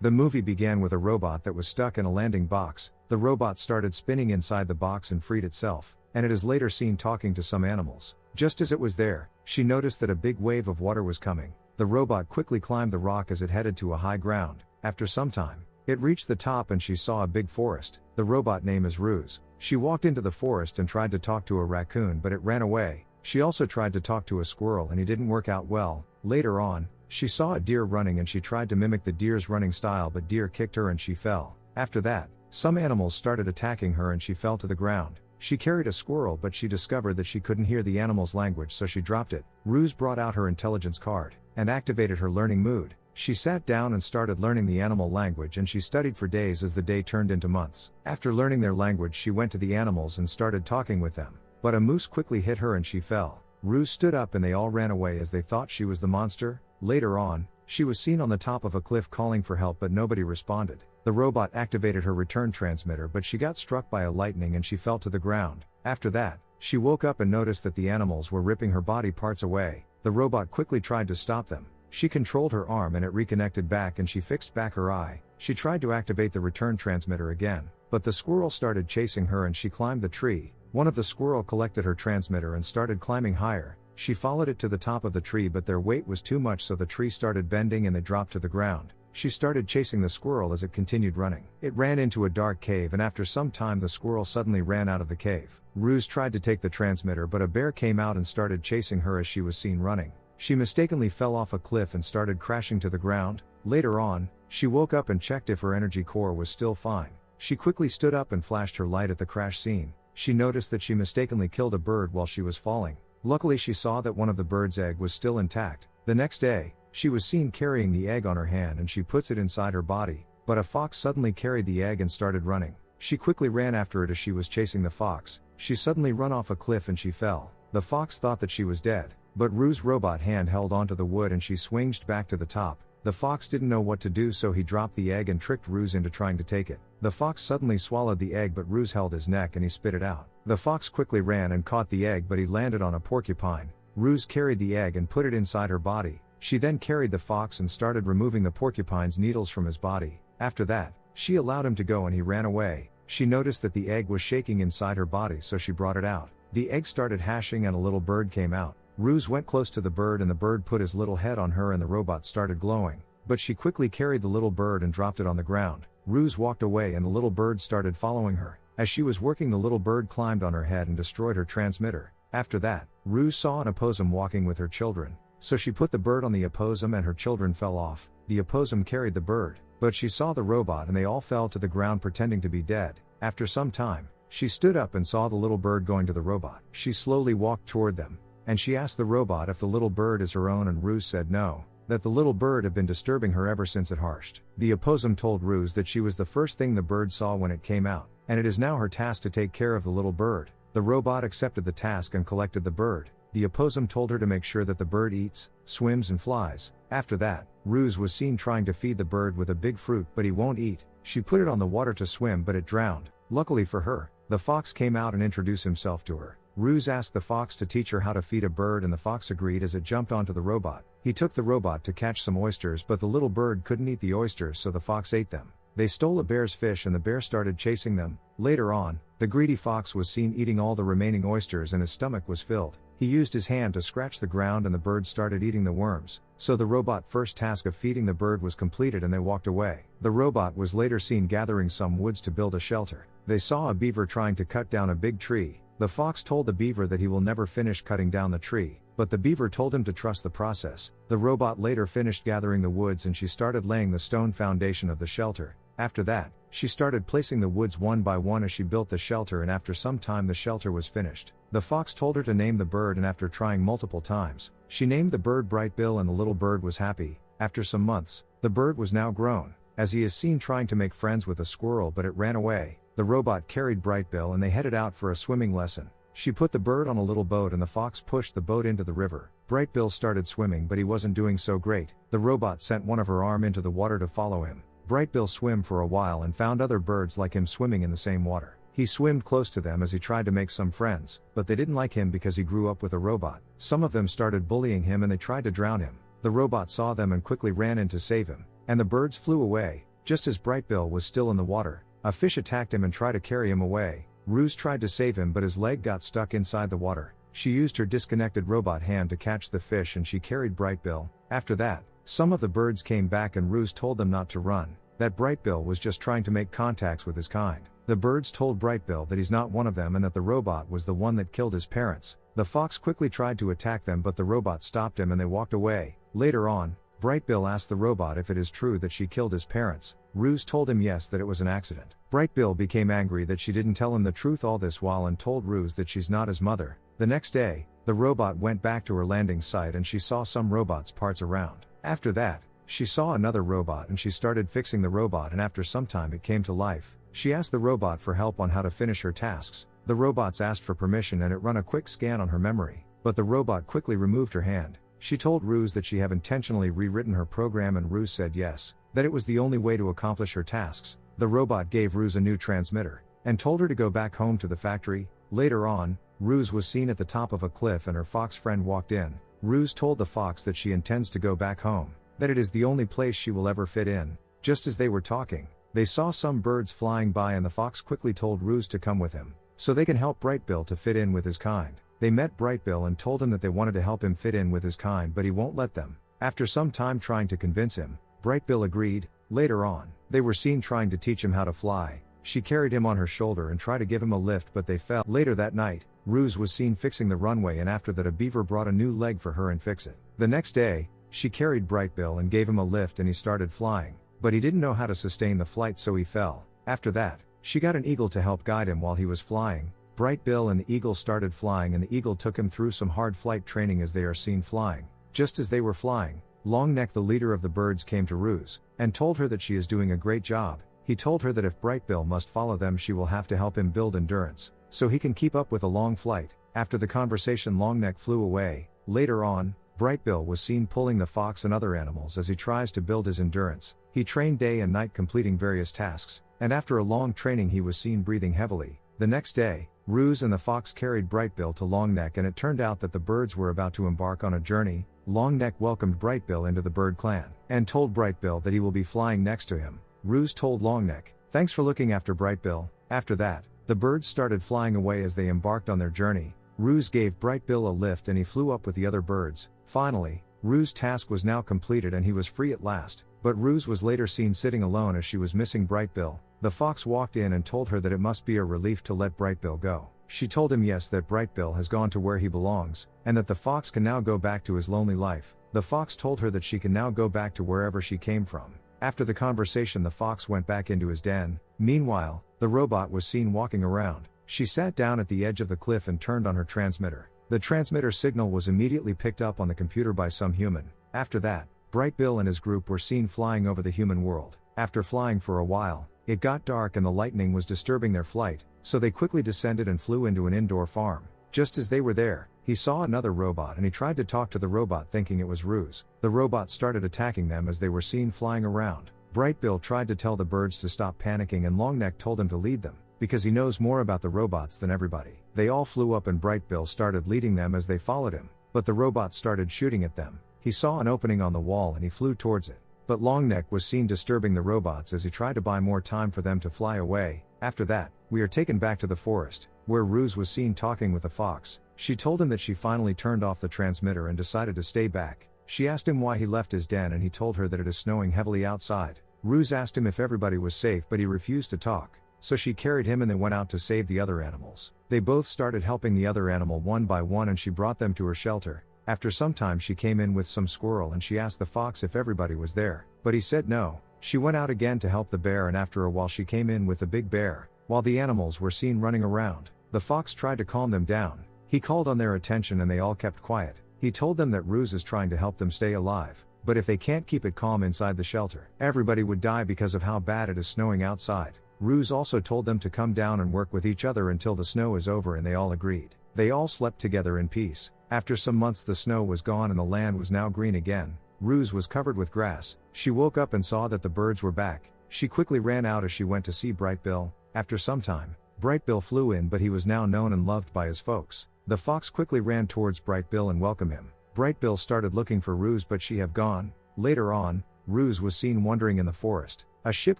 The movie began with a robot that was stuck in a landing box. The robot started spinning inside the box and freed itself, and it is later seen talking to some animals. Just as it was there, she noticed that a big wave of water was coming. The robot quickly climbed the rock as it headed to a high ground. After some time, it reached the top and she saw a big forest. The robot name is Ruse. She walked into the forest and tried to talk to a raccoon, but it ran away. She also tried to talk to a squirrel and he didn't work out well. Later on, she saw a deer running and she tried to mimic the deer's running style, but deer kicked her and she fell. After that, some animals started attacking her and she fell to the ground. She carried a squirrel, but she discovered that she couldn't hear the animal's language, so she dropped it. Ruse brought out her intelligence card and activated her learning mood. She sat down and started learning the animal language, and she studied for days as the day turned into months. After learning their language, she went to the animals and started talking with them. But a moose quickly hit her and she fell. Ruse stood up and they all ran away as they thought she was the monster. Later on, she was seen on the top of a cliff calling for help, but nobody responded. The robot activated her return transmitter, but she got struck by a lightning and she fell to the ground. After that, she woke up and noticed that the animals were ripping her body parts away. The robot quickly tried to stop them. She controlled her arm and it reconnected back and she fixed back her eye. She tried to activate the return transmitter again, but the squirrel started chasing her and she climbed the tree. One of the squirrel collected her transmitter and started climbing higher. She followed it to the top of the tree, but their weight was too much, so the tree started bending and they dropped to the ground. She started chasing the squirrel as it continued running. It ran into a dark cave and after some time the squirrel suddenly ran out of the cave. Ruse tried to take the transmitter, but a bear came out and started chasing her as she was seen running. She mistakenly fell off a cliff and started crashing to the ground. Later on, she woke up and checked if her energy core was still fine. She quickly stood up and flashed her light at the crash scene. She noticed that she mistakenly killed a bird while she was falling. Luckily, she saw that one of the bird's egg was still intact. The next day, she was seen carrying the egg on her hand and she puts it inside her body, but a fox suddenly carried the egg and started running. She quickly ran after it as she was chasing the fox. She suddenly ran off a cliff and she fell. The fox thought that she was dead, but Rue's robot hand held onto the wood and she swinged back to the top. The fox didn't know what to do, so he dropped the egg and tricked Ruse into trying to take it. The fox suddenly swallowed the egg, but Ruse held his neck and he spit it out. The fox quickly ran and caught the egg, but he landed on a porcupine. Ruse carried the egg and put it inside her body. She then carried the fox and started removing the porcupine's needles from his body. After that, she allowed him to go and he ran away. She noticed that the egg was shaking inside her body, so she brought it out. The egg started hashing and a little bird came out. Ruse went close to the bird and the bird put his little head on her and the robot started glowing. But she quickly carried the little bird and dropped it on the ground. Ruse walked away and the little bird started following her. As she was working, the little bird climbed on her head and destroyed her transmitter. After that, Ruse saw an opossum walking with her children. So she put the bird on the opossum and her children fell off. The opossum carried the bird, but she saw the robot and they all fell to the ground pretending to be dead. After some time, she stood up and saw the little bird going to the robot. She slowly walked toward them, and she asked the robot if the little bird is her own, and Ruse said no, that the little bird had been disturbing her ever since it harshed. The opossum told Ruse that she was the first thing the bird saw when it came out, and it is now her task to take care of the little bird. The robot accepted the task and collected the bird. The opossum told her to make sure that the bird eats, swims and flies. After that, Ruse was seen trying to feed the bird with a big fruit, but he won't eat. She put it on the water to swim, but it drowned. Luckily for her, the fox came out and introduced himself to her. Ruse asked the fox to teach her how to feed a bird and the fox agreed as it jumped onto the robot. He took the robot to catch some oysters, but the little bird couldn't eat the oysters, so the fox ate them. They stole a bear's fish and the bear started chasing them. Later on, the greedy fox was seen eating all the remaining oysters and his stomach was filled. He used his hand to scratch the ground and the bird started eating the worms. So the robot's first task of feeding the bird was completed and they walked away. The robot was later seen gathering some woods to build a shelter. They saw a beaver trying to cut down a big tree. The fox told the beaver that he will never finish cutting down the tree, but the beaver told him to trust the process. The robot later finished gathering the woods and she started laying the stone foundation of the shelter. After that, she started placing the woods one by one as she built the shelter, and after some time the shelter was finished. The fox told her to name the bird, and after trying multiple times, she named the bird Bright Bill and the little bird was happy. After some months, the bird was now grown, as he is seen trying to make friends with a squirrel, but it ran away. The robot carried Bright Bill and they headed out for a swimming lesson. She put the bird on a little boat and the fox pushed the boat into the river. Bright Bill started swimming, but he wasn't doing so great. The robot sent one of her arm into the water to follow him. Bright Bill swam for a while and found other birds like him swimming in the same water. He swam close to them as he tried to make some friends, but they didn't like him because he grew up with a robot. Some of them started bullying him and they tried to drown him. The robot saw them and quickly ran in to save him, and the birds flew away. Just as Brightbill was still in the water, a fish attacked him and tried to carry him away. Ruse tried to save him but his leg got stuck inside the water. She used her disconnected robot hand to catch the fish and she carried Brightbill. After that, some of the birds came back and Ruse told them not to run, that Brightbill was just trying to make contacts with his kind. The birds told Brightbill that he's not one of them and that the robot was the one that killed his parents. The fox quickly tried to attack them but the robot stopped him and they walked away. Later on, Brightbill asked the robot if it is true that she killed his parents. Ruse told him yes, that it was an accident. Brightbill became angry that she didn't tell him the truth all this while and told Ruse that she's not his mother. The next day, the robot went back to her landing site and she saw some robot's parts around. After that, she saw another robot and she started fixing the robot and after some time it came to life. She asked the robot for help on how to finish her tasks. The robots asked for permission and it ran a quick scan on her memory, but the robot quickly removed her hand. She told Ruse that she had intentionally rewritten her program and Ruse said yes, that it was the only way to accomplish her tasks. The robot gave Ruse a new transmitter, and told her to go back home to the factory. Later on, Ruse was seen at the top of a cliff and her fox friend walked in. Ruse told the fox that she intends to go back home, that it is the only place she will ever fit in. Just as they were talking, they saw some birds flying by and the fox quickly told Ruse to come with him, so they can help Brightbill to fit in with his kind. They met Brightbill and told him that they wanted to help him fit in with his kind but he won't let them. After some time trying to convince him, Brightbill agreed. Later on, they were seen trying to teach him how to fly. She carried him on her shoulder and tried to give him a lift but they fell. Later that night, Ruse was seen fixing the runway and after that a beaver brought a new leg for her and fix it. The next day, she carried Brightbill and gave him a lift and he started flying, but he didn't know how to sustain the flight so he fell. After that, she got an eagle to help guide him while he was flying. Brightbill and the eagle started flying and the eagle took him through some hard flight training as they are seen flying. Just as they were flying, Longneck, the leader of the birds, came to Ruse, and told her that she is doing a great job. He told her that if Brightbill must follow them she will have to help him build endurance, so he can keep up with a long flight. After the conversation Longneck flew away. Later on, Brightbill was seen pulling the fox and other animals as he tries to build his endurance. He trained day and night completing various tasks, and after a long training he was seen breathing heavily. The next day, Ruse and the fox carried Brightbill to Longneck and it turned out that the birds were about to embark on a journey. Longneck welcomed Brightbill into the bird clan, and told Brightbill that he will be flying next to him. Ruse told Longneck, "Thanks for looking after Brightbill." After that, the birds started flying away as they embarked on their journey. Ruse gave Brightbill a lift and he flew up with the other birds. Finally, Ruse's task was now completed and he was free at last, but Ruse was later seen sitting alone as she was missing Brightbill. The fox walked in and told her that it must be a relief to let Brightbill go. She told him yes, that Brightbill has gone to where he belongs, and that the fox can now go back to his lonely life. The fox told her that she can now go back to wherever she came from. After the conversation the fox went back into his den. Meanwhile, the robot was seen walking around. She sat down at the edge of the cliff and turned on her transmitter. The transmitter signal was immediately picked up on the computer by some human. After that, Brightbill and his group were seen flying over the human world. After flying for a while, it got dark and the lightning was disturbing their flight, so they quickly descended and flew into an indoor farm. Just as they were there, he saw another robot and he tried to talk to the robot thinking it was Ruse. The robot started attacking them as they were seen flying around. Brightbill tried to tell the birds to stop panicking and Longneck told him to lead them, because he knows more about the robots than everybody. They all flew up and Brightbill started leading them as they followed him, but the robot started shooting at them. He saw an opening on the wall and he flew towards it, but Longneck was seen disturbing the robots as he tried to buy more time for them to fly away. After that, we are taken back to the forest, where Ruse was seen talking with the fox. She told him that she finally turned off the transmitter and decided to stay back. She asked him why he left his den and he told her that it is snowing heavily outside. Ruse asked him if everybody was safe but he refused to talk, so she carried him and they went out to save the other animals. They both started helping the other animal one by one and she brought them to her shelter. After some time she came in with some squirrel and she asked the fox if everybody was there, but he said no. She went out again to help the bear and after a while she came in with the big bear. While the animals were seen running around, the fox tried to calm them down. He called on their attention and they all kept quiet. He told them that Ruse is trying to help them stay alive, but if they can't keep it calm inside the shelter, everybody would die because of how bad it is snowing outside. Ruse also told them to come down and work with each other until the snow is over and they all agreed. They all slept together in peace. After some months the snow was gone and the land was now green again. Ruse was covered with grass. She woke up and saw that the birds were back. She quickly ran out as she went to see Brightbill. After some time, Brightbill flew in but he was now known and loved by his folks. The fox quickly ran towards Brightbill and welcomed him. Brightbill started looking for Ruse but she had gone. Later on, Ruse was seen wandering in the forest. A ship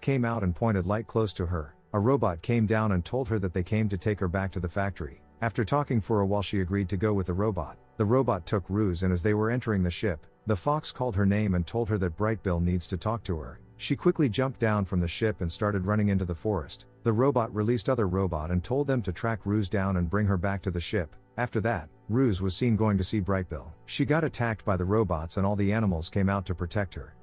came out and pointed light close to her. A robot came down and told her that they came to take her back to the factory. After talking for a while, she agreed to go with the robot. The robot took Ruse, and as they were entering the ship, the fox called her name and told her that Brightbill needs to talk to her. She quickly jumped down from the ship and started running into the forest. The robot released other robot and told them to track Ruse down and bring her back to the ship. After that, Ruse was seen going to see Brightbill. She got attacked by the robots and all the animals came out to protect her.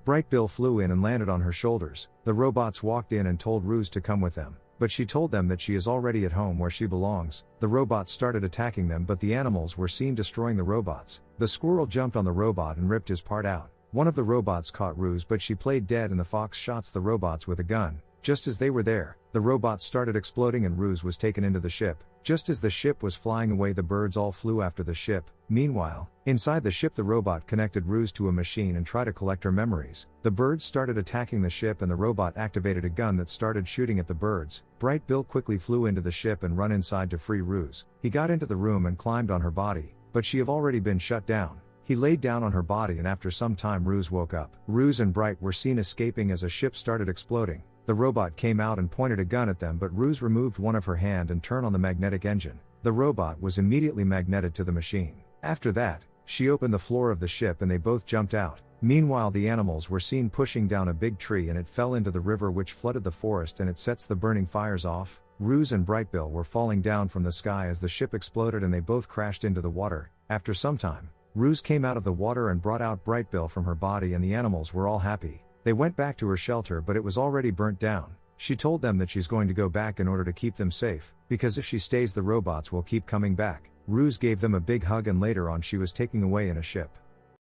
Brightbill flew in and landed on her shoulders. The robots walked in and told Ruse to come with them, but she told them that she is already at home where she belongs. The robots started attacking them, but the animals were seen destroying the robots. The squirrel jumped on the robot and ripped his part out. One of the robots caught Ruse, but she played dead and the fox shots the robots with a gun. Just as they were there, the robots started exploding and Ruse was taken into the ship. Just as the ship was flying away, the birds all flew after the ship. Meanwhile, inside the ship, the robot connected Ruse to a machine and tried to collect her memories. The birds started attacking the ship and the robot activated a gun that started shooting at the birds. Brightbill quickly flew into the ship and run inside to free Ruse. He got into the room and climbed on her body, but she have already been shut down. He laid down on her body and after some time Ruse woke up. Ruse and Bright were seen escaping as a ship started exploding. The robot came out and pointed a gun at them, but Ruse removed one of her hand and turned on the magnetic engine. The robot was immediately magneted to the machine. After that, she opened the floor of the ship and they both jumped out. Meanwhile, the animals were seen pushing down a big tree and it fell into the river, which flooded the forest and it sets the burning fires off. Ruse and Brightbill were falling down from the sky as the ship exploded and they both crashed into the water. After some time, Ruse came out of the water and brought out Brightbill from her body and the animals were all happy. They went back to her shelter, but it was already burnt down. She told them that she's going to go back in order to keep them safe, because if she stays the robots will keep coming back. Ruse gave them a big hug and later on she was taken away in a ship.